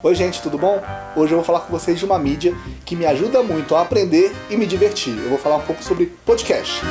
Oi gente, tudo bom? Hoje eu vou falar com vocês de uma mídia que me ajuda muito a aprender e me divertir. Eu vou falar um pouco sobre podcast.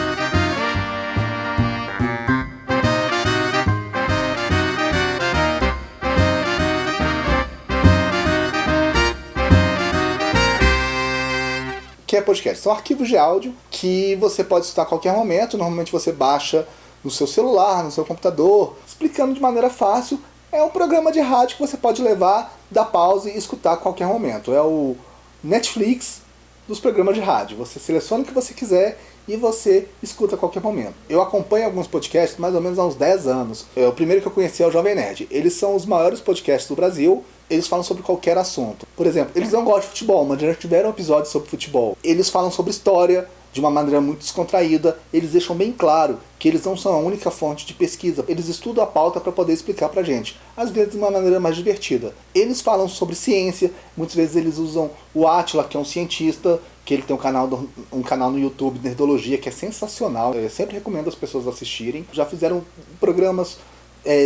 O que é podcast? São arquivos de áudio que você pode escutar a qualquer momento. Normalmente você baixa no seu celular, no seu computador, explicando de maneira fácil. É um programa de rádio que você pode levar, dar pause e escutar a qualquer momento. É o Netflix dos programas de rádio. Você seleciona o que você quiser e você escuta a qualquer momento. Eu acompanho alguns podcasts mais ou menos há uns 10 anos. O primeiro que eu conheci é o Jovem Nerd. Eles são os maiores podcasts do Brasil. Eles falam sobre qualquer assunto. Por exemplo, eles não gostam de futebol, mas já tiveram episódios sobre futebol. Eles falam sobre história de uma maneira muito descontraída. Eles deixam bem claro que eles não são a única fonte de pesquisa. Eles estudam a pauta para poder explicar pra gente, às vezes de uma maneira mais divertida. Eles falam sobre ciência, muitas vezes eles usam o Átila, que é um cientista, que ele tem um canal no YouTube, Nerdologia, que é sensacional. Eu sempre recomendo as pessoas assistirem. Já fizeram programas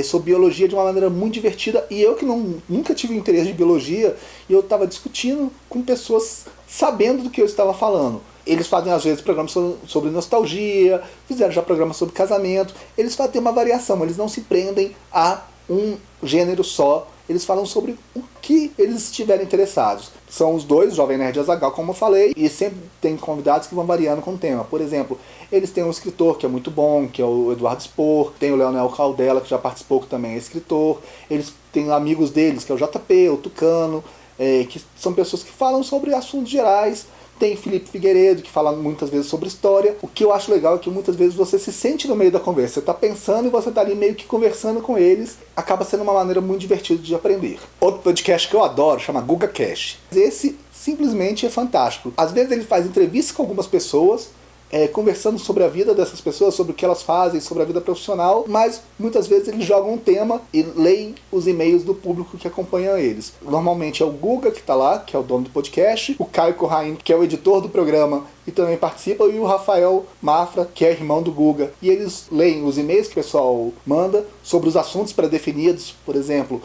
sobre biologia de uma maneira muito divertida, e eu que nunca tive interesse de biologia, e eu estava discutindo com pessoas sabendo do que eu estava falando. Eles fazem às vezes programas sobre nostalgia, fizeram já programas sobre casamento. Eles fazem uma variação, eles não se prendem a um gênero só. Eles falam sobre o que eles estiverem interessados. São os dois, Jovem Nerd e Azaghal, como eu falei, e sempre tem convidados que vão variando com o tema. Por exemplo, eles têm um escritor que é muito bom, que é o Eduardo Spor, tem o Leonel Caldela, que já participou, que também é escritor. Eles têm amigos deles, que é o JP, o Tucano, que são pessoas que falam sobre assuntos gerais. Tem Felipe Figueiredo, que fala muitas vezes sobre história. O que eu acho legal é que muitas vezes você se sente no meio da conversa. Você está pensando e você está ali meio que conversando com eles. Acaba sendo uma maneira muito divertida de aprender. Outro podcast que eu adoro chama GugaCast. Esse simplesmente é fantástico. Às vezes ele faz entrevistas com algumas pessoas, conversando sobre a vida dessas pessoas, sobre o que elas fazem, sobre a vida profissional, mas muitas vezes eles jogam um tema e leem os e-mails do público que acompanha eles. Normalmente é o Guga que está lá, que é o dono do podcast, o Caio Corraine, que é o editor do programa e também participa, e o Rafael Mafra, que é irmão do Guga. E eles leem os e-mails que o pessoal manda sobre os assuntos pré-definidos, por exemplo,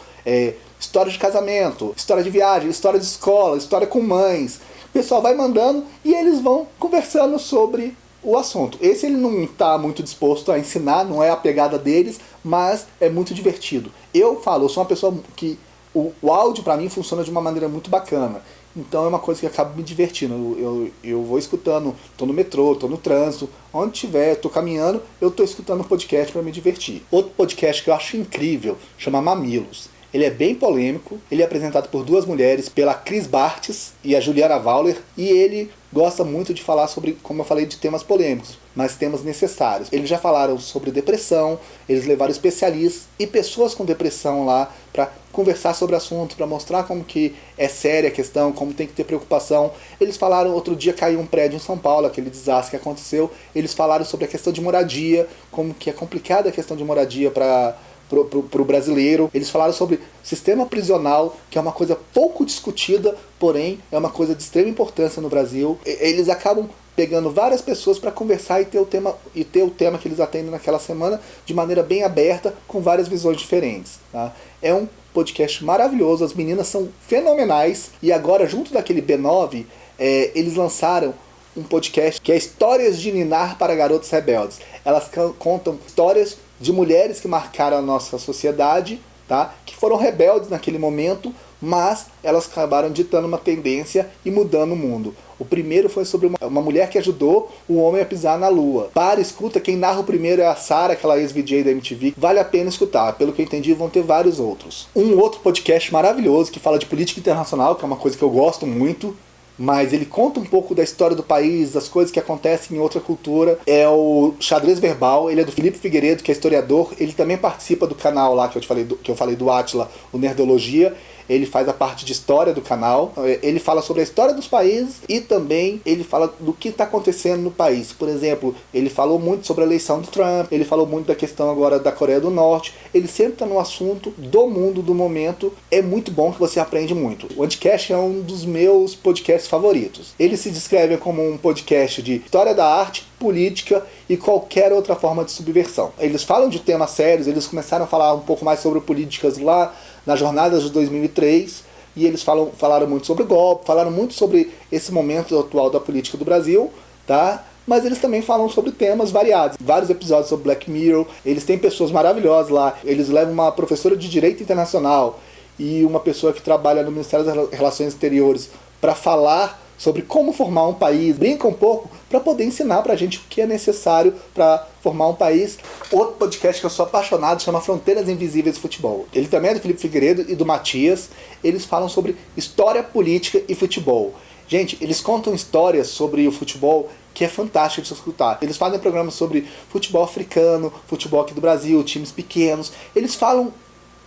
história de casamento, história de viagem, história de escola, história com mães. O pessoal vai mandando e eles vão conversando sobre o assunto. Esse ele não está muito disposto a ensinar, não é a pegada deles, mas é muito divertido. Eu sou uma pessoa que o áudio para mim funciona de uma maneira muito bacana. Então é uma coisa que acaba me divertindo. Eu vou escutando, tô no metrô, tô no trânsito, onde tiver, tô caminhando, eu tô escutando um podcast para me divertir. Outro podcast que eu acho incrível chama Mamilos. Ele é bem polêmico, ele é apresentado por duas mulheres, pela Cris Bartz e a Juliana Wauler, e ele gosta muito de falar sobre, como eu falei, de temas polêmicos, mas temas necessários. Eles já falaram sobre depressão, eles levaram especialistas e pessoas com depressão lá para conversar sobre o assunto, para mostrar como que é séria a questão, como tem que ter preocupação. Eles falaram, outro dia caiu um prédio em São Paulo, aquele desastre que aconteceu, eles falaram sobre a questão de moradia, como que é complicada a questão de moradia para o brasileiro. Eles falaram sobre sistema prisional, que é uma coisa pouco discutida, porém é uma coisa de extrema importância no Brasil. Eles acabam pegando várias pessoas para conversar e ter o tema que eles atendem naquela semana de maneira bem aberta, com várias visões diferentes, tá? É um podcast maravilhoso, as meninas são fenomenais, e agora, junto daquele B9, eles lançaram um podcast que é Histórias de Ninar para Garotos Rebeldes. Elas contam histórias de mulheres que marcaram a nossa sociedade, tá? Que foram rebeldes naquele momento, mas elas acabaram ditando uma tendência e mudando o mundo. O primeiro foi sobre uma mulher que ajudou o homem a pisar na lua. Escuta, quem narra o primeiro é a Sarah, aquela ex-VJ da MTV. Vale a pena escutar, pelo que eu entendi vão ter vários outros. Um outro podcast maravilhoso que fala de política internacional, que é uma coisa que eu gosto muito, mas ele conta um pouco da história do país, das coisas que acontecem em outra cultura. É o Xadrez Verbal, ele é do Felipe Figueiredo, que é historiador. Ele também participa do canal lá que eu falei do Átila, o Nerdologia. Ele faz a parte de história do canal. Ele fala sobre a história dos países e também ele fala do que está acontecendo no país. Por exemplo, ele falou muito sobre a eleição do Trump, ele falou muito da questão agora da Coreia do Norte. Ele sempre está no assunto do mundo, do momento. É muito bom, que você aprende muito. O Anticast é um dos meus podcasts favoritos. Ele se descreve como um podcast de história da arte, política e qualquer outra forma de subversão. Eles falam de temas sérios, eles começaram a falar um pouco mais sobre políticas lá nas jornadas de 2003, e eles falaram muito sobre o golpe, falaram muito sobre esse momento atual da política do Brasil, tá? Mas eles também falam sobre temas variados. Vários episódios sobre Black Mirror. Eles têm pessoas maravilhosas lá. Eles levam uma professora de Direito Internacional e uma pessoa que trabalha no Ministério das Relações Exteriores para falar sobre como formar um país. Brinca um pouco para poder ensinar pra gente o que é necessário para formar um país. Outro podcast que eu sou apaixonado chama Fronteiras Invisíveis do Futebol. Ele também é do Felipe Figueiredo e do Matias. Eles falam sobre história, política e futebol. Gente, eles contam histórias sobre o futebol que é fantástico de se escutar. Eles fazem programas sobre futebol africano, futebol aqui do Brasil, times pequenos. Eles falam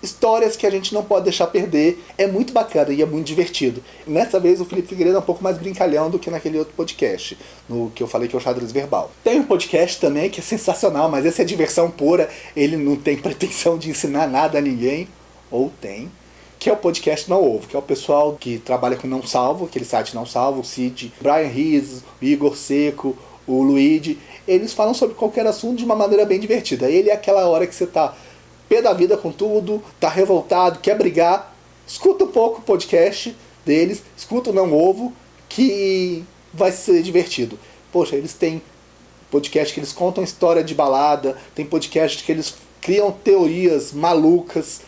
histórias que a gente não pode deixar perder. É muito bacana e é muito divertido. Nessa vez o Felipe Figueiredo é um pouco mais brincalhão do que naquele outro podcast, no que eu falei que é o Xadrez Verbal. Tem um podcast também que é sensacional, mas esse é diversão pura. Ele não tem pretensão de ensinar nada a ninguém. Ou tem. Que é o podcast Não Ovo, que é o pessoal que trabalha com Não Salvo, aquele site Não Salvo, o Cid, Brian Riz, o Igor Seco, o Luigi. Eles falam sobre qualquer assunto de uma maneira bem divertida. Ele é aquela hora que você tá pé da vida com tudo, tá revoltado, quer brigar. Escuta um pouco o podcast deles, escuta o Não Ovo, que vai ser divertido. Poxa, eles têm podcast que eles contam história de balada, tem podcast que eles criam teorias malucas,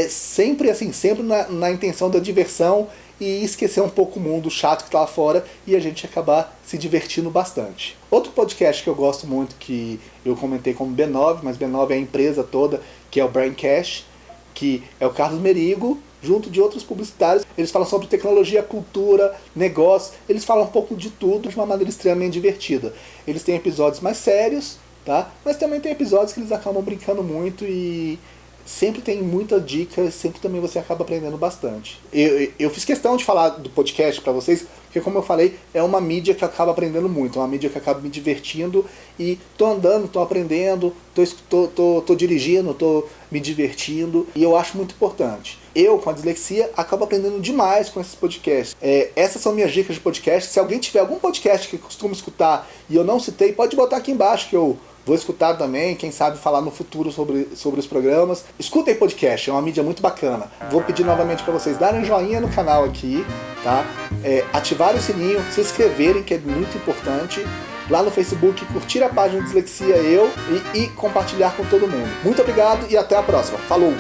sempre assim, sempre na intenção da diversão e esquecer um pouco o mundo chato que tá lá fora e a gente acabar se divertindo bastante. Outro podcast que eu gosto muito, que eu comentei como B9, mas B9 é a empresa toda, que é o Braincast, que é o Carlos Merigo, junto de outros publicitários. Eles falam sobre tecnologia, cultura, negócio, eles falam um pouco de tudo de uma maneira extremamente divertida. Eles têm episódios mais sérios, tá? Mas também tem episódios que eles acabam brincando muito e sempre tem muita dica, sempre também você acaba aprendendo bastante. Eu fiz questão de falar do podcast pra vocês, porque como eu falei, é uma mídia que acaba aprendendo muito, é uma mídia que acaba me divertindo e tô andando, tô aprendendo, tô dirigindo, tô me divertindo e eu acho muito importante. Eu, com a dislexia, acabo aprendendo demais com esses podcasts. Essas são minhas dicas de podcast. Se alguém tiver algum podcast que costuma escutar e eu não citei, pode botar aqui embaixo que eu vou escutar também, quem sabe falar no futuro sobre os programas. Escutem podcast, é uma mídia muito bacana. Vou pedir novamente para vocês darem joinha no canal aqui, tá? Ativarem o sininho, se inscreverem, que é muito importante. Lá no Facebook, curtir a página Dislexia Eu e compartilhar com todo mundo. Muito obrigado e até a próxima. Falou!